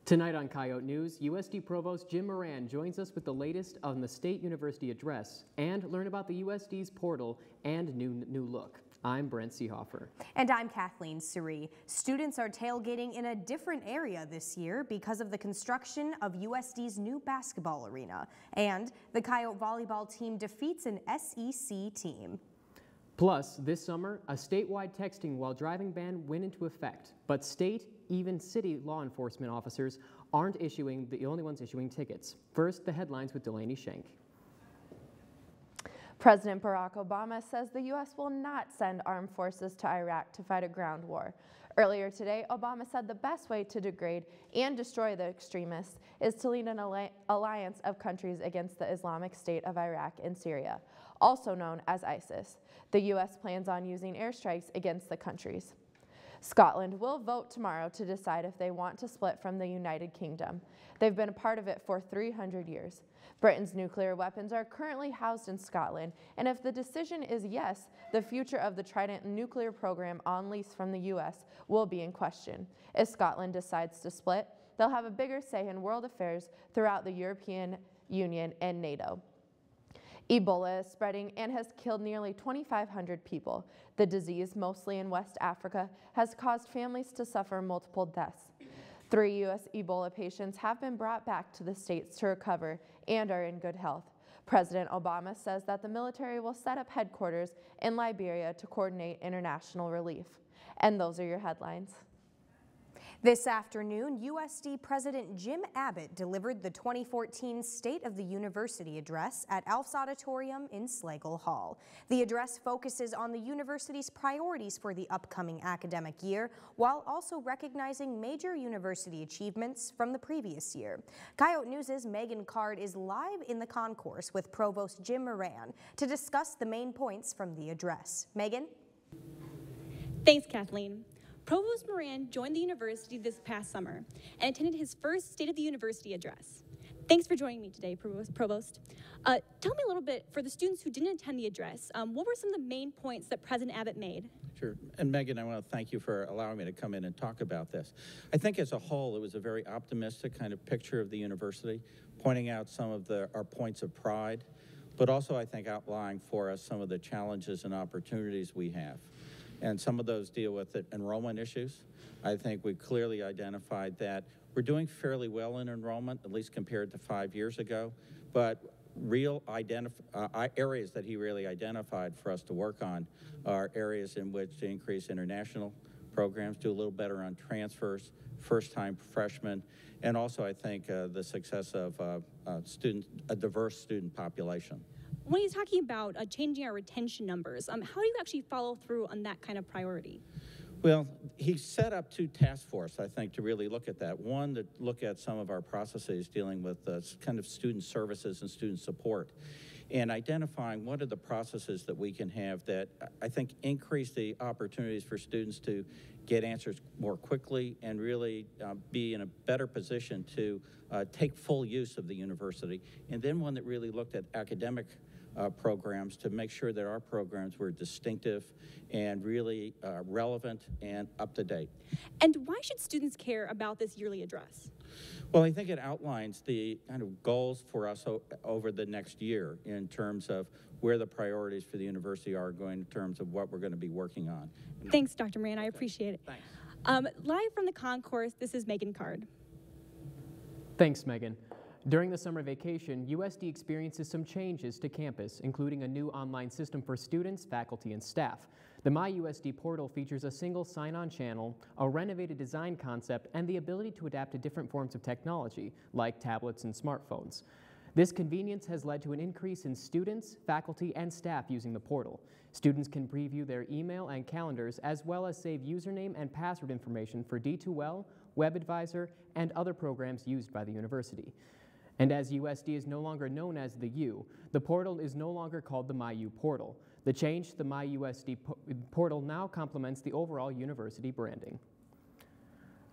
Tonight on Coyote News, USD Provost Jim Moran joins us with the latest on the State University Address and learn about the USD's portal and new look. I'm Brent Seehofer. And I'm Kathleen Suri. Students are tailgating in a different area this year because of the construction of USD's new basketball arena. And the Coyote volleyball team defeats an SEC team. Plus, this summer, a statewide texting while driving ban went into effect, but state, even city law enforcement officers aren't the only ones issuing tickets. First, the headlines with Delaney Schenk. President Barack Obama says the U.S. will not send armed forces to Iraq to fight a ground war. Earlier today, Obama said the best way to degrade and destroy the extremists is to lead an alliance of countries against the Islamic State of Iraq and Syria, also known as ISIS. The U.S. plans on using airstrikes against the countries. Scotland will vote tomorrow to decide if they want to split from the United Kingdom. They've been a part of it for 300 years. Britain's nuclear weapons are currently housed in Scotland, and if the decision is yes, the future of the Trident nuclear program on lease from the U.S. will be in question. If Scotland decides to split, they'll have a bigger say in world affairs throughout the European Union and NATO. Ebola is spreading and has killed nearly 2,500 people. The disease, mostly in West Africa, has caused families to suffer multiple deaths. 3 U.S. Ebola patients have been brought back to the States to recover and are in good health. President Obama says that the military will set up headquarters in Liberia to coordinate international relief. And those are your headlines. This afternoon, USD President Jim Abbott delivered the 2014 State of the University Address at Alf's Auditorium in Slagle Hall. The address focuses on the university's priorities for the upcoming academic year, while also recognizing major university achievements from the previous year. Coyote News' Megan Card is live in the concourse with Provost Jim Moran to discuss the main points from the address. Megan? Thanks, Kathleen. Provost Moran joined the university this past summer and attended his first State of the University address. Thanks for joining me today, Provost. Tell me a little bit, for the students who didn't attend the address, what were some of the main points that President Abbott made? Sure. And Megan, I want to thank you for allowing me to come in and talk about this. I think as a whole, it was a very optimistic kind of picture of the university, pointing out some of our points of pride, but also I think outlining for us some of the challenges and opportunities we have. And some of those deal with the enrollment issues. I think we clearly identified that we're doing fairly well in enrollment, at least compared to 5 years ago, but real areas that he really identified for us to work on are areas in which to increase international programs, do a little better on transfers, first-time freshmen, and also I think the success of a diverse student population. When he's talking about changing our retention numbers, how do you actually follow through on that kind of priority? Well, he set up 2 task forces, I think, to really look at that. One, to look at some of our processes dealing with kind of student services and student support, and identifying what are the processes that we can have that I think increase the opportunities for students to get answers more quickly and really be in a better position to take full use of the university. And then one that really looked at academic programs to make sure that our programs were distinctive and really relevant and up to date. And why should students care about this yearly address? Well, I think it outlines the kind of goals for us over the next year in terms of where the priorities for the university are going in terms of what we're going to be working on. Thanks, Dr. Moran. I appreciate it. Thanks. Live from the concourse, this is Megan Card. Thanks, Megan. During the summer vacation, USD experiences some changes to campus, including a new online system for students, faculty, and staff. The MyUSD portal features a single sign-on channel, a renovated design concept, and the ability to adapt to different forms of technology, like tablets and smartphones. This convenience has led to an increase in students, faculty, and staff using the portal. Students can preview their email and calendars, as well as save username and password information for D2L, WebAdvisor, and other programs used by the university. And as USD is no longer known as the U, the portal is no longer called the MyU portal. The change to the MyUSD portal now complements the overall university branding.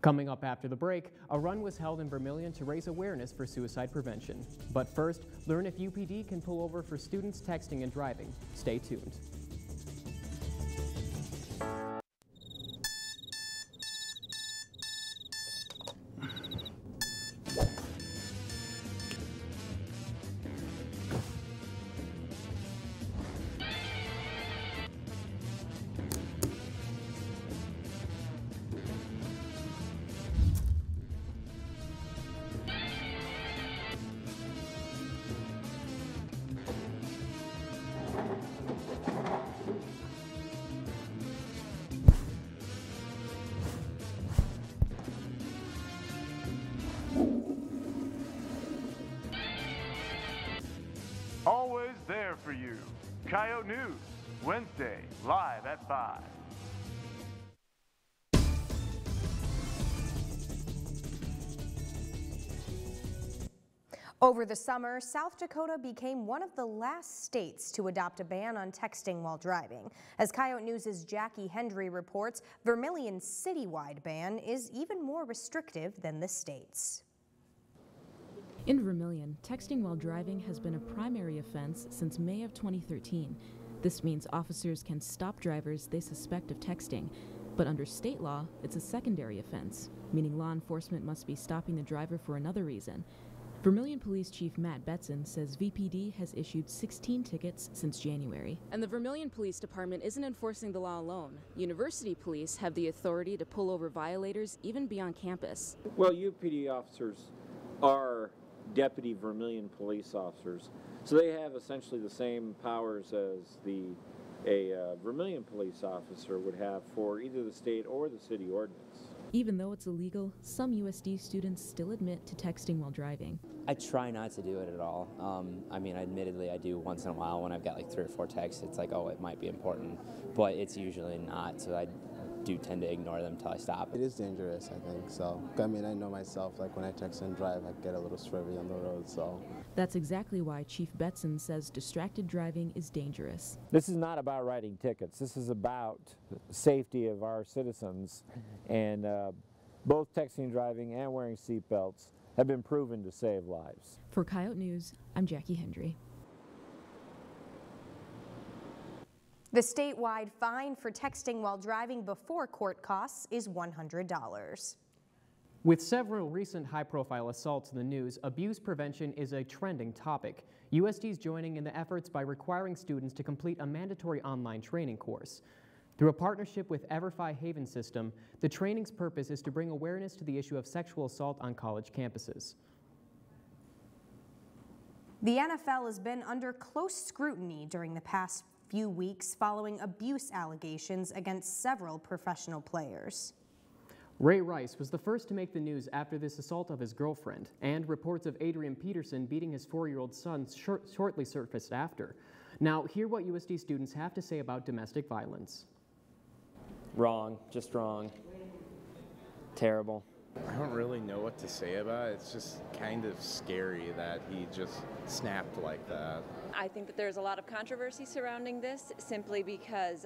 Coming up after the break, a run was held in Vermillion to raise awareness for suicide prevention. But first, learn if UPD can pull over for students texting and driving. Stay tuned. Coyote News, Wednesday, live at 5. Over the summer, South Dakota became one of the last states to adopt a ban on texting while driving. As Coyote News' Jackie Hendry reports, Vermillion's citywide ban is even more restrictive than the state's. In Vermillion, texting while driving has been a primary offense since May of 2013. This means officers can stop drivers they suspect of texting, but under state law, it's a secondary offense, meaning law enforcement must be stopping the driver for another reason. Vermillion Police Chief Matt Betzen says VPD has issued 16 tickets since January. And the Vermillion Police Department isn't enforcing the law alone. University police have the authority to pull over violators even beyond campus. Well, UPD officers are deputy Vermillion police officers, so they have essentially the same powers as a Vermillion police officer would have for either the state or the city ordinance. Even though it's illegal, some USD students still admit to texting while driving. I try not to do it at all. I mean, admittedly, I do once in a while when I've got like 3 or 4 texts. It's like, oh, it might be important, but it's usually not, so I do tend to ignore them until I stop. It is dangerous, I think, so. I mean, I know myself, like when I text and drive, I get a little swervy on the road, so. That's exactly why Chief Betzen says distracted driving is dangerous. This is not about writing tickets. This is about safety of our citizens, and both texting and driving and wearing seatbelts have been proven to save lives. For Coyote News, I'm Jackie Hendry. The statewide fine for texting while driving before court costs is $100. With several recent high-profile assaults in the news, abuse prevention is a trending topic. USD is joining in the efforts by requiring students to complete a mandatory online training course. Through a partnership with EverFi Haven System, the training's purpose is to bring awareness to the issue of sexual assault on college campuses. The NFL has been under close scrutiny during the past few weeks following abuse allegations against several professional players. Ray Rice was the first to make the news after this assault of his girlfriend, and reports of Adrian Peterson beating his 4-year-old son shortly surfaced after. Now, hear what USD students have to say about domestic violence. Wrong, just wrong. Terrible. I don't really know what to say about it. It's just kind of scary that he just snapped like that. I think that there's a lot of controversy surrounding this simply because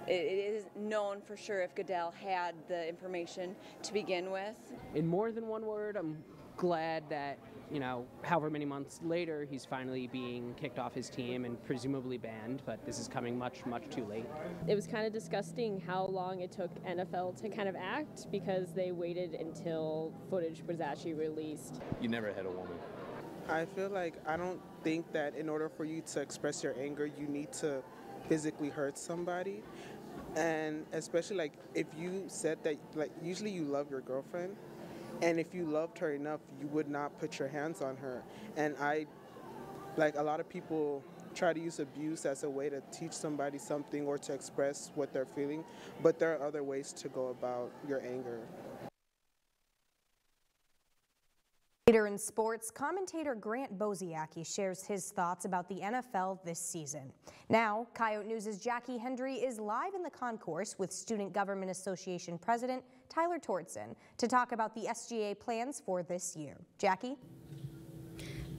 it is known for sure if Goodell had the information to begin with. In more than one word, I'm glad that, you know, however many months later, he's finally being kicked off his team and presumably banned, but this is coming much, much too late. It was kind of disgusting how long it took NFL to kind of act because they waited until footage was actually released. You never hit a woman. I feel like I don't think that in order for you to express your anger, you need to physically hurt somebody. And especially like if you said that, like usually you love your girlfriend, and if you loved her enough, you would not put your hands on her. And like a lot of people try to use abuse as a way to teach somebody something or to express what they're feeling, but there are other ways to go about your anger. Later in sports, commentator Grant Boziacki shares his thoughts about the NFL this season. Now, Coyote News' Jackie Hendry is live in the concourse with Student Government Association President Tyler Tortson to talk about the SGA plans for this year. Jackie?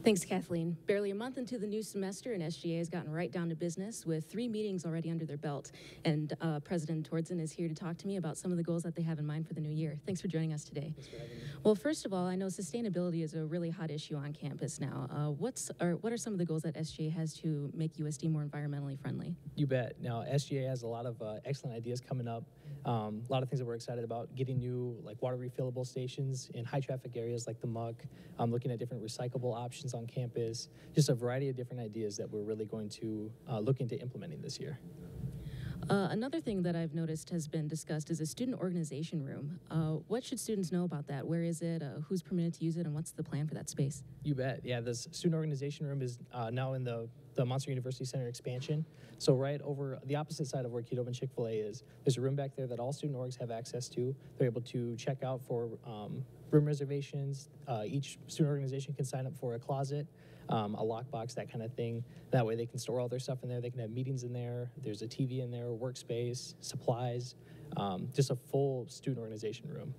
Thanks, Kathleen. Barely a month into the new semester, and SGA has gotten right down to business with 3 meetings already under their belt. And President Tortson is here to talk to me about some of the goals that they have in mind for the new year. Thanks for joining us today. Thanks for having me. Well, first of all, I know sustainability is a really hot issue on campus now. What are some of the goals that SGA has to make USD more environmentally friendly? You bet. Now, SGA has a lot of excellent ideas coming up. A lot of things that we're excited about, getting new like water refillable stations in high traffic areas like the Muck, looking at different recyclable options on campus, just a variety of different ideas that we're really going to look into implementing this year. Another thing that I've noticed has been discussed is a student organization room. What should students know about that? Where is it? Who's permitted to use it? And what's the plan for that space? You bet. Yeah, this student organization room is now in the Monster University Center expansion. So right over the opposite side of where Qdoba and Chick-fil-A is, there's a room back there that all student orgs have access to. They're able to check out for room reservations. Each student organization can sign up for a closet. a lockbox, that kind of thing. That way they can store all their stuff in there. They can have meetings in there. There's a TV in there, workspace, supplies, just a full student organization room.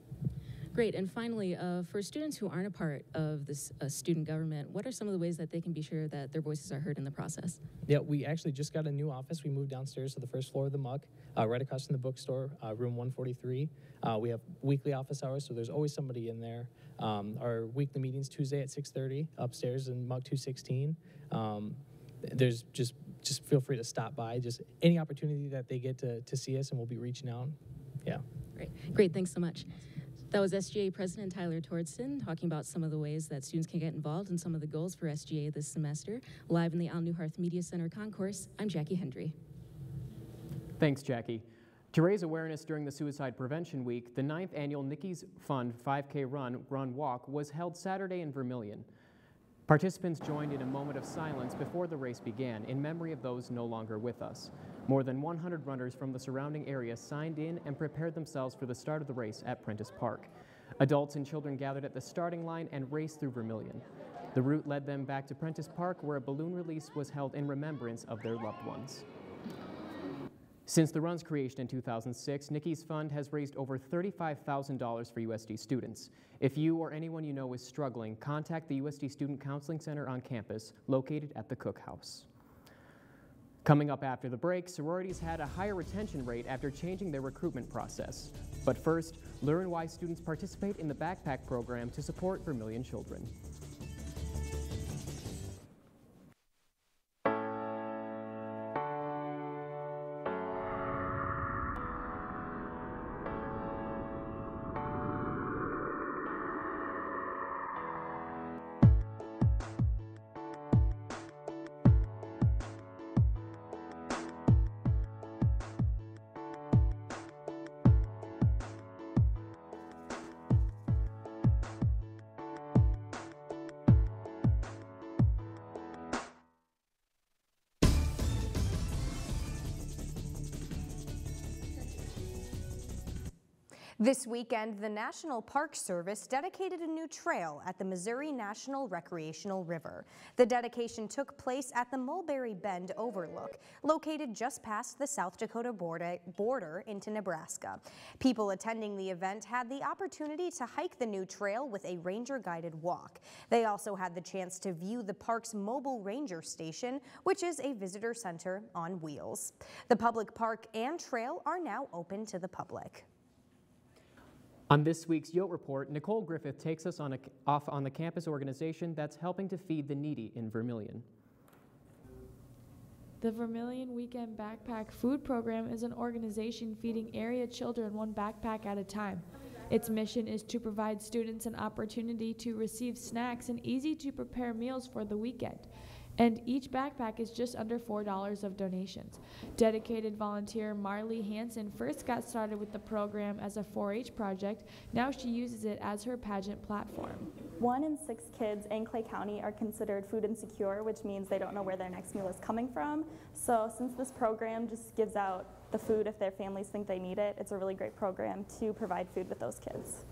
Great. And finally, for students who aren't a part of this student government, what are some of the ways that they can be sure that their voices are heard in the process? Yeah, we actually just got a new office. We moved downstairs to the first floor of the MUC, right across from the bookstore, room 143. We have weekly office hours, so there's always somebody in there. Our weekly meetings Tuesday at 6:30 upstairs in MUC 216. There's just feel free to stop by. Just any opportunity that they get to see us, and we'll be reaching out. Yeah. Great. Thanks so much. That was SGA President Tyler Tortzen talking about some of the ways that students can get involved and some of the goals for SGA this semester. Live in the Al Newharth Media Center Concourse, I'm Jackie Hendry. Thanks, Jackie. To raise awareness during the Suicide Prevention Week, the 9th annual Nikki's Fund 5K Run Walk was held Saturday in Vermillion. Participants joined in a moment of silence before the race began in memory of those no longer with us. More than 100 runners from the surrounding area signed in and prepared themselves for the start of the race at Prentice Park. Adults and children gathered at the starting line and raced through Vermillion. The route led them back to Prentice Park, where a balloon release was held in remembrance of their loved ones. Since the run's creation in 2006, Nikki's Fund has raised over $35,000 for USD students. If you or anyone you know is struggling, contact the USD Student Counseling Center on campus, located at the Cook House. Coming up after the break, sororities had a higher retention rate after changing their recruitment process. But first, learn why students participate in the backpack program to support Vermillion children. This weekend, the National Park Service dedicated a new trail at the Missouri National Recreational River. The dedication took place at the Mulberry Bend Overlook, located just past the South Dakota border into Nebraska. People attending the event had the opportunity to hike the new trail with a ranger-guided walk. They also had the chance to view the park's mobile ranger station, which is a visitor center on wheels. The public park and trail are now open to the public. On this week's Yote Report, Nicole Griffith takes us off on the campus organization that's helping to feed the needy in Vermillion. The Vermillion Weekend Backpack Food Program is an organization feeding area children one backpack at a time. Its mission is to provide students an opportunity to receive snacks and easy-to-prepare meals for the weekend. And each backpack is just under $4 of donations. Dedicated volunteer Marley Hanson first got started with the program as a 4-H project. Now she uses it as her pageant platform. 1 in 6 kids in Clay County are considered food insecure, which means they don't know where their next meal is coming from. So since this program just gives out the food if their families think they need it, it's a really great program to provide food with those kids.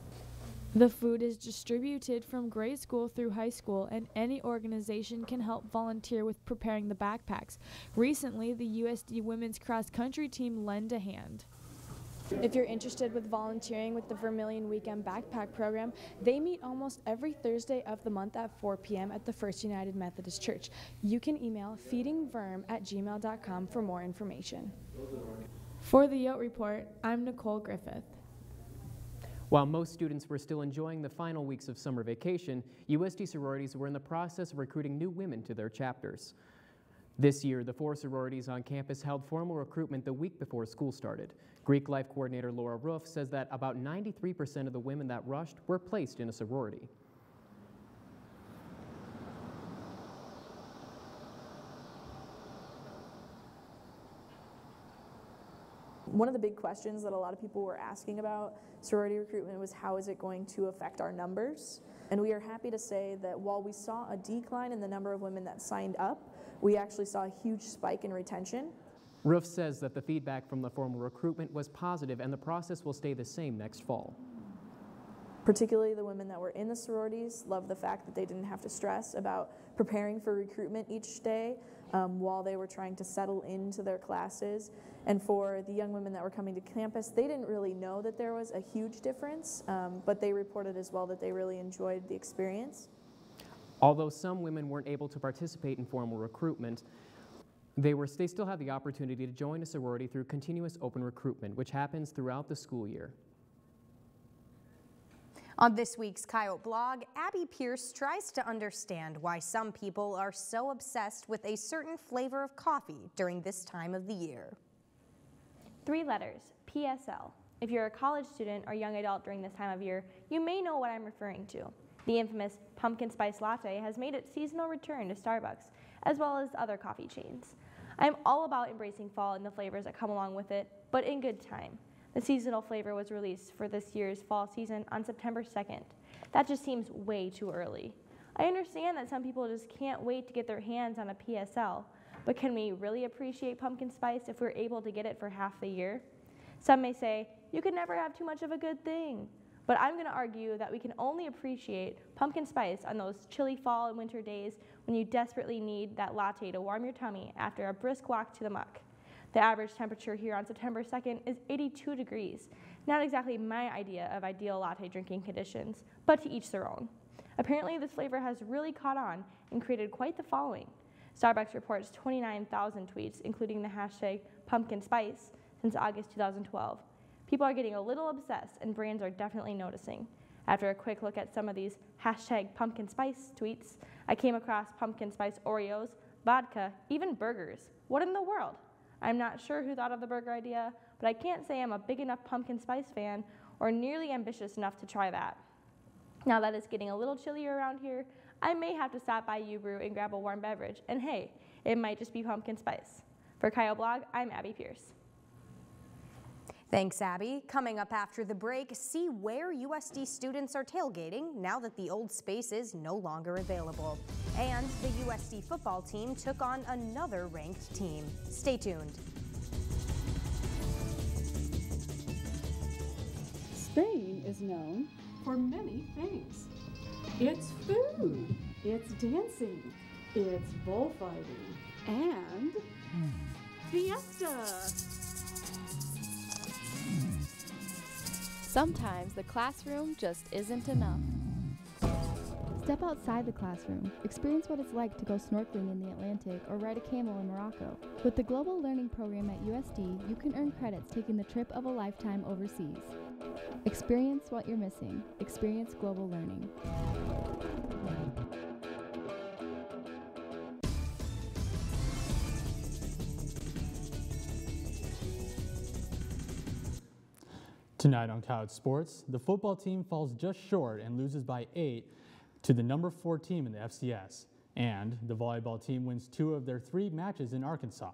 The food is distributed from grade school through high school, and any organization can help volunteer with preparing the backpacks. Recently, the USD women's cross-country team lent a hand. If you're interested with volunteering with the Vermillion Weekend Backpack Program, they meet almost every Thursday of the month at 4 p.m. at the First United Methodist Church. You can email feedingverm@gmail.com for more information. For the Yote Report, I'm Nicole Griffith. While most students were still enjoying the final weeks of summer vacation, USD sororities were in the process of recruiting new women to their chapters. This year, the 4 sororities on campus held formal recruitment the week before school started. Greek life coordinator Laura Roof says that about 93% of the women that rushed were placed in a sorority. One of the big questions that a lot of people were asking about sorority recruitment was how is it going to affect our numbers? And we are happy to say that while we saw a decline in the number of women that signed up, we actually saw a huge spike in retention. Roof says that the feedback from the formal recruitment was positive and the process will stay the same next fall. Particularly the women that were in the sororities loved the fact that they didn't have to stress about preparing for recruitment each day while they were trying to settle into their classes. And for the young women that were coming to campus, they didn't really know that there was a huge difference, but they reported as well that they really enjoyed the experience. Although some women weren't able to participate in formal recruitment, they still have the opportunity to join a sorority through continuous open recruitment, which happens throughout the school year. On this week's Coyote blog, Abby Pierce tries to understand why some people are so obsessed with a certain flavor of coffee during this time of the year. 3 letters, PSL. If you're a college student or young adult during this time of year, you may know what I'm referring to. The infamous pumpkin spice latte has made its seasonal return to Starbucks, as well as other coffee chains. I'm all about embracing fall and the flavors that come along with it, but in good time. The seasonal flavor was released for this year's fall season on September 2nd. That just seems way too early. I understand that some people just can't wait to get their hands on a PSL, but can we really appreciate pumpkin spice if we're able to get it for half the year? Some may say, you can never have too much of a good thing. But I'm going to argue that we can only appreciate pumpkin spice on those chilly fall and winter days when you desperately need that latte to warm your tummy after a brisk walk to the muck. The average temperature here on September 2nd is 82 degrees. Not exactly my idea of ideal latte drinking conditions, but to each their own. Apparently this flavor has really caught on and created quite the following. Starbucks reports 29,000 tweets, including the hashtag pumpkin spice, since August 2012. People are getting a little obsessed and brands are definitely noticing. After a quick look at some of these hashtag pumpkin spice tweets, I came across pumpkin spice Oreos, vodka, even burgers. What in the world? I'm not sure who thought of the burger idea, but I can't say I'm a big enough pumpkin spice fan or nearly ambitious enough to try that. Now that it's getting a little chillier around here, I may have to stop by U-Brew and grab a warm beverage, and hey, it might just be pumpkin spice. For Coyote Blog, I'm Abby Pierce. Thanks, Abby. Coming up after the break, see where USD students are tailgating now that the old space is no longer available. And the USD football team took on another ranked team. Stay tuned. Spain is known for many things. It's food, it's dancing, it's bullfighting, and fiesta. Sometimes the classroom just isn't enough. Step outside the classroom. Experience what it's like to go snorkeling in the Atlantic or ride a camel in Morocco. With the Global Learning Program at USD, you can earn credits taking the trip of a lifetime overseas. Experience what you're missing. Experience global learning. Tonight on Coyote Sports, the football team falls just short and loses by 8 to the number 4 team in the FCS. And the volleyball team wins 2 of their 3 matches in Arkansas.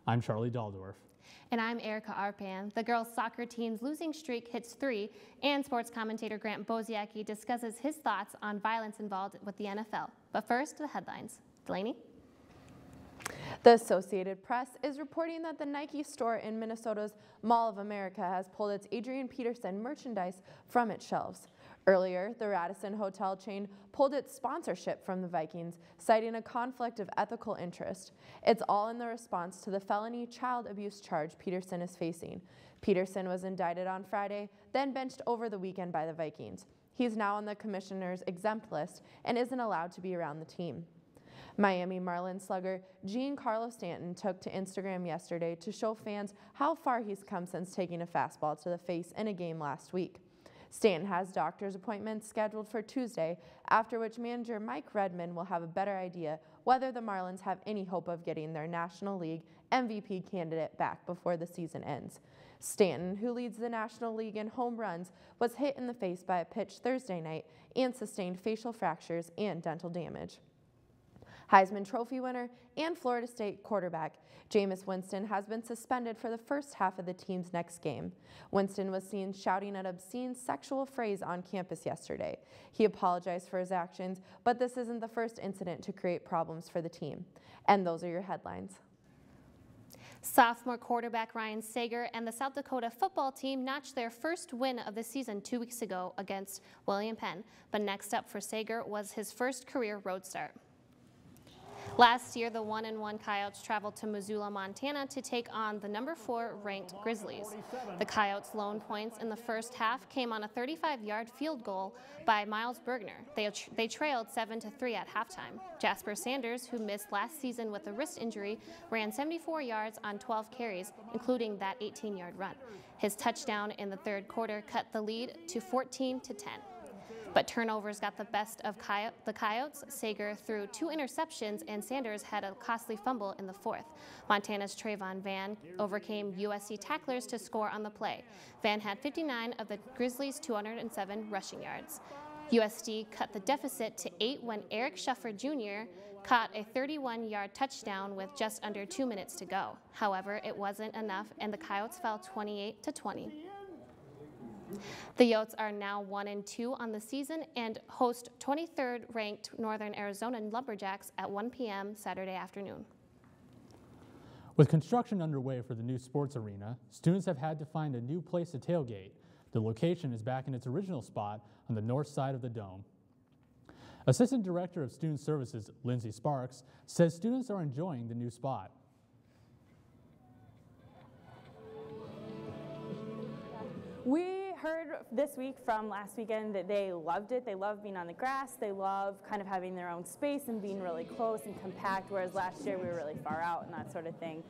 I'm Charlie Daldorf. And I'm Erica Arpan. The girls' soccer team's losing streak hits 3, and sports commentator Grant Boziacki discusses his thoughts on violence involved with the NFL. But first, the headlines. Delaney? The Associated Press is reporting that the Nike store in Minnesota's Mall of America has pulled its Adrian Peterson merchandise from its shelves. Earlier, the Radisson hotel chain pulled its sponsorship from the Vikings, citing a conflict of ethical interest. It's all in the response to the felony child abuse charge Peterson is facing. Peterson was indicted on Friday, then benched over the weekend by the Vikings. He's now on the commissioner's exempt list and isn't allowed to be around the team. Miami Marlins slugger Giancarlo Stanton took to Instagram yesterday to show fans how far he's come since taking a fastball to the face in a game last week. Stanton has doctor's appointments scheduled for Tuesday, after which manager Mike Redmond will have a better idea whether the Marlins have any hope of getting their National League MVP candidate back before the season ends. Stanton, who leads the National League in home runs, was hit in the face by a pitch Thursday night and sustained facial fractures and dental damage. Heisman Trophy winner and Florida State quarterback Jameis Winston has been suspended for the first half of the team's next game. Winston was seen shouting an obscene sexual phrase on campus yesterday. He apologized for his actions, but this isn't the first incident to create problems for the team. And those are your headlines. Sophomore quarterback Ryan Sager and the South Dakota football team notched their first win of the season 2 weeks ago against William Penn, but next up for Sager was his first career road start. Last year, the 1-1 Coyotes traveled to Missoula, Montana to take on the number 4 ranked Grizzlies. The Coyotes' lone points in the first half came on a 35-yard field goal by Miles Bergner. They trailed 7-3 at halftime. Jasper Sanders, who missed last season with a wrist injury, ran 74 yards on 12 carries, including that 18-yard run. His touchdown in the third quarter cut the lead to 14-10. But turnovers got the best of the Coyotes. Sager threw 2 interceptions, and Sanders had a costly fumble in the fourth. Montana's Trayvon Van overcame USC tacklers to score on the play. Van had 59 of the Grizzlies' 207 rushing yards. USD cut the deficit to 8 when Eric Shuffer Jr. caught a 31-yard touchdown with just under 2 minutes to go. However, it wasn't enough, and the Coyotes fell 28-20. The Yotes are now 1-2 on the season and host 23rd ranked Northern Arizona Lumberjacks at 1 p.m. Saturday afternoon. With construction underway for the new sports arena, students have had to find a new place to tailgate. The location is back in its original spot on the north side of the dome. Assistant Director of Student Services, Lindsay Sparks, says students are enjoying the new spot. We heard this week from last weekend that they loved it. They love being on the grass. They love kind of having their own space and being really close and compact, whereas last year we were really far out and that sort of thing.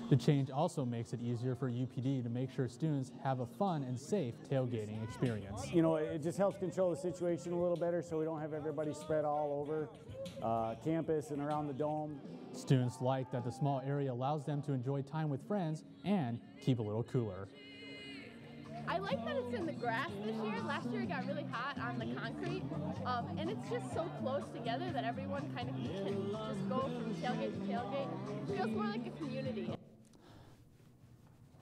The change also makes it easier for UPD to make sure students have a fun and safe tailgating experience. You know, it just helps control the situation a little better so we don't have everybody spread all over campus and around the dome. Students like that the small area allows them to enjoy time with friends and keep a little cooler. I like that it's in the grass this year. Last year it got really hot on the concrete, and it's just so close together that everyone kind of can just go from tailgate to tailgate. It feels more like a community.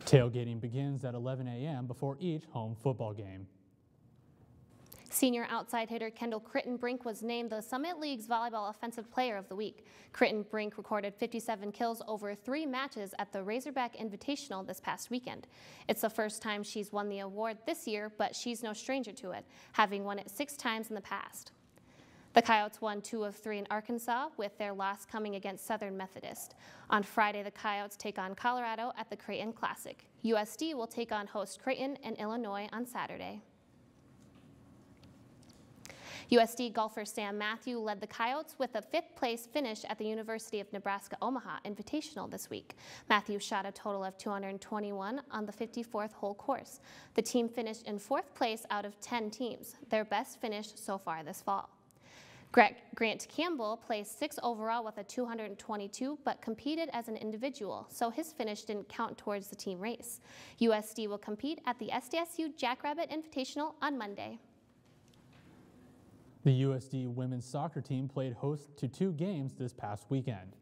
Tailgating begins at 11 a.m. before each home football game. Senior outside hitter Kendall Crittenbrink was named the Summit League's Volleyball Offensive Player of the Week. Crittenbrink recorded 57 kills over 3 matches at the Razorback Invitational this past weekend. It's the first time she's won the award this year, but she's no stranger to it, having won it 6 times in the past. The Coyotes won 2 of 3 in Arkansas, with their loss coming against Southern Methodist. On Friday, the Coyotes take on Colorado at the Creighton Classic. USD will take on host Creighton and Illinois on Saturday. USD golfer Sam Matthew led the Coyotes with a 5th place finish at the University of Nebraska-Omaha Invitational this week. Matthew shot a total of 221 on the 54th hole course. The team finished in 4th place out of 10 teams, their best finish so far this fall. Grant Campbell placed 6th overall with a 222, but competed as an individual, so his finish didn't count towards the team race. USD will compete at the SDSU Jackrabbit Invitational on Monday. The USD women's soccer team played host to 2 games this past weekend.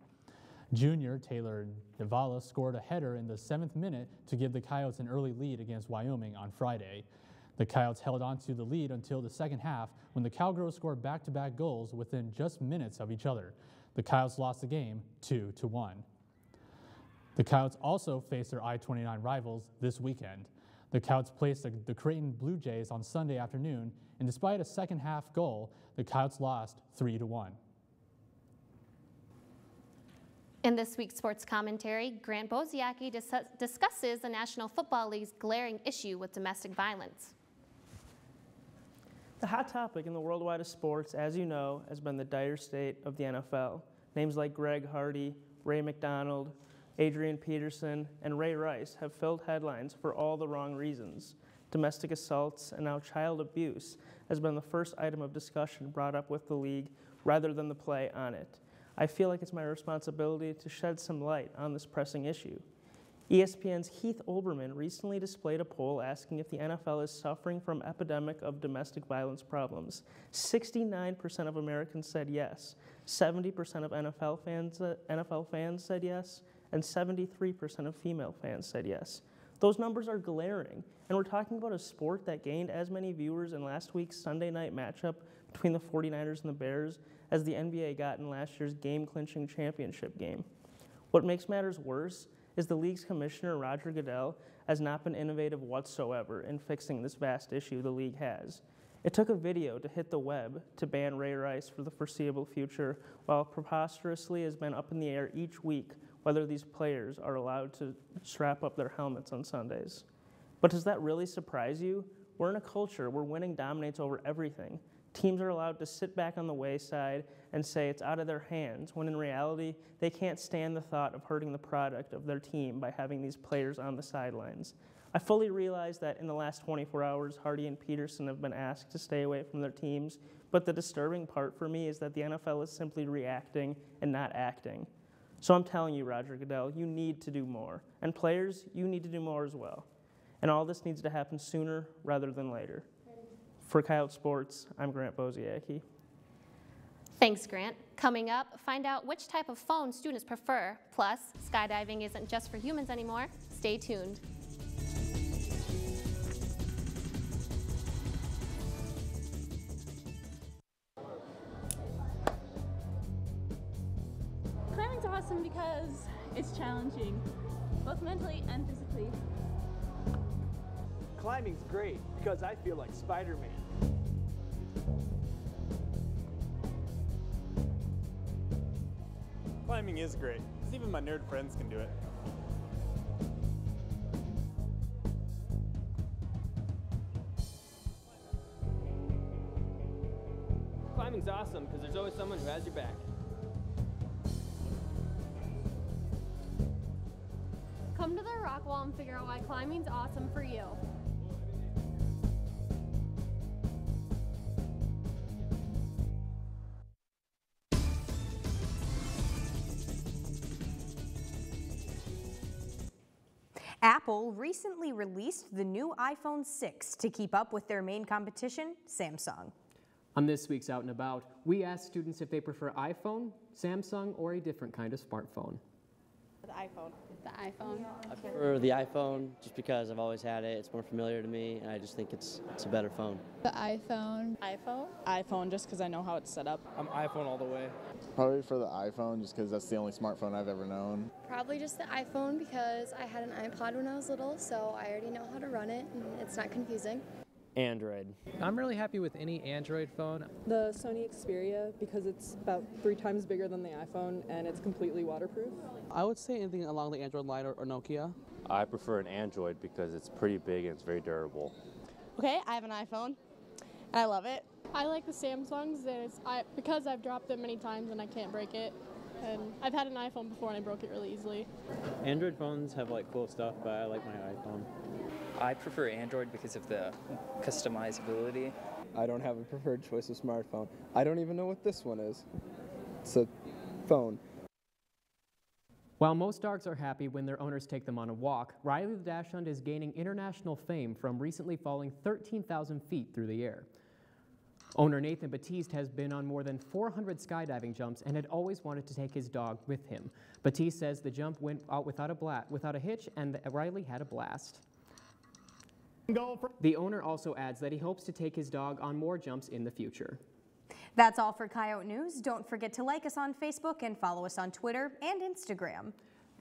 Junior Taylor Navala scored a header in the 7th minute to give the Coyotes an early lead against Wyoming on Friday. The Coyotes held on to the lead until the second half when the Cowgirls scored back-to-back goals within just minutes of each other. The Coyotes lost the game 2-1. The Coyotes also faced their I-29 rivals this weekend. The Coyotes placed the Creighton Blue Jays on Sunday afternoon, and despite a second-half goal, the Coyotes lost 3-1. In this week's sports commentary, Grant Boziacki discusses the National Football League's glaring issue with domestic violence. The hot topic in the worldwide of sports, as you know, has been the dire state of the NFL. Names like Greg Hardy, Ray McDonald, Adrian Peterson, and Ray Rice have filled headlines for all the wrong reasons. Domestic assaults and now child abuse has been the first item of discussion brought up with the league rather than the play on it. I feel like it's my responsibility to shed some light on this pressing issue. ESPN's Heath Olbermann recently displayed a poll asking if the NFL is suffering from an epidemic of domestic violence problems. 69% of Americans said yes, 70% of NFL fans said yes, and 73% of female fans said yes. Those numbers are glaring, and we're talking about a sport that gained as many viewers in last week's Sunday night matchup between the 49ers and the Bears as the NBA got in last year's game-clinching championship game. What makes matters worse is the league's commissioner, Roger Goodell, has not been innovative whatsoever in fixing this vast issue the league has. It took a video to hit the web to ban Ray Rice for the foreseeable future, while preposterously has been up in the air each week whether these players are allowed to strap up their helmets on Sundays. But does that really surprise you? We're in a culture where winning dominates over everything. Teams are allowed to sit back on the wayside and say it's out of their hands, when in reality, they can't stand the thought of hurting the product of their team by having these players on the sidelines. I fully realize that in the last 24 hours, Hardy and Peterson have been asked to stay away from their teams, but the disturbing part for me is that the NFL is simply reacting and not acting. So I'm telling you, Roger Goodell, you need to do more. And players, you need to do more as well. And all this needs to happen sooner rather than later. For Coyote Sports, I'm Grant Boziacki. Thanks, Grant. Coming up, find out which type of phone students prefer. Plus, skydiving isn't just for humans anymore. Stay tuned. Climbing's awesome because it's challenging, both mentally and physically. Climbing's great because I feel like Spider-Man. Climbing is great, because even my nerd friends can do it. Climbing's awesome because there's always someone who has your back. Come to the rock wall and figure out why climbing's awesome for you. Apple recently released the new iPhone 6 to keep up with their main competition, Samsung. On this week's Out and About, we asked students if they prefer iPhone, Samsung, or a different kind of smartphone. The iPhone. The iPhone. I prefer the iPhone just because I've always had it. It's more familiar to me, and I just think it's a better phone. The iPhone. iPhone? iPhone, just because I know how it's set up. I'm iPhone all the way. Probably for the iPhone, just because that's the only smartphone I've ever known. Probably just the iPhone because I had an iPod when I was little, so I already know how to run it, and it's not confusing. Android. I'm really happy with any Android phone. The Sony Xperia, because it's about 3 times bigger than the iPhone and it's completely waterproof. I would say anything along the Android line or Nokia. I prefer an Android because it's pretty big and it's very durable. Okay, I have an iPhone and I love it. I like the Samsungs because I've dropped it many times and I can't break it. And I've had an iPhone before and I broke it really easily. Android phones have like cool stuff, but I like my iPhone. I prefer Android because of the customizability. I don't have a preferred choice of smartphone. I don't even know what this one is. It's a phone. While most dogs are happy when their owners take them on a walk, Riley the Dachshund is gaining international fame from recently falling 13,000 feet through the air. Owner Nathan Batiste has been on more than 400 skydiving jumps and had always wanted to take his dog with him. Batiste says the jump went out without a hitch, and Riley had a blast. The owner also adds that he hopes to take his dog on more jumps in the future. That's all for Coyote News. Don't forget to like us on Facebook and follow us on Twitter and Instagram.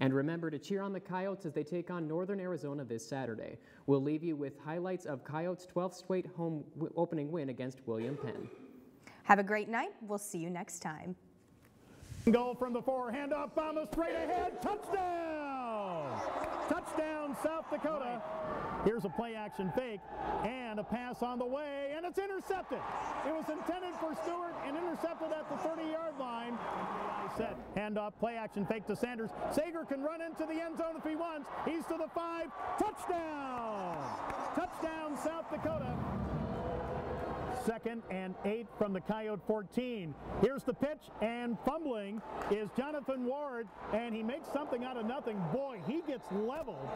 And remember to cheer on the Coyotes as they take on Northern Arizona this Saturday. We'll leave you with highlights of Coyotes' 12th straight home opening win against William Penn. Have a great night. We'll see you next time. Goal from the 4, hand off, Bama straight ahead, touchdown! Touchdown, South Dakota. Here's a play action fake and a pass on the way, and it's intercepted. It was intended for Stewart and intercepted at the 30-yard line. Set, handoff, play action fake to Sanders. Sager can run into the end zone if he wants. He's to the 5, touchdown! Touchdown, South Dakota. 2nd and 8 from the Coyote 14. Here's the pitch, and fumbling is Jonathan Ward, and he makes something out of nothing. Boy, he gets leveled.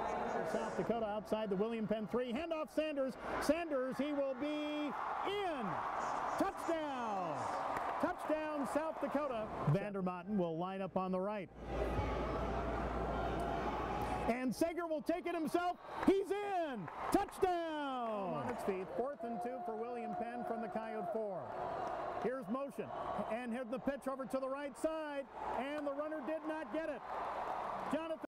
South Dakota outside the William Penn 3. Handoff Sanders. Sanders, he will be in. Touchdown. Touchdown, South Dakota. Vandermotten will line up on the right. And Sager will take it himself. He's in. Touchdown. On its feet. 4th and 2 for William Penn from the Coyote 4. Here's motion. And here's the pitch over to the right side. And the runner did not get it. Jonathan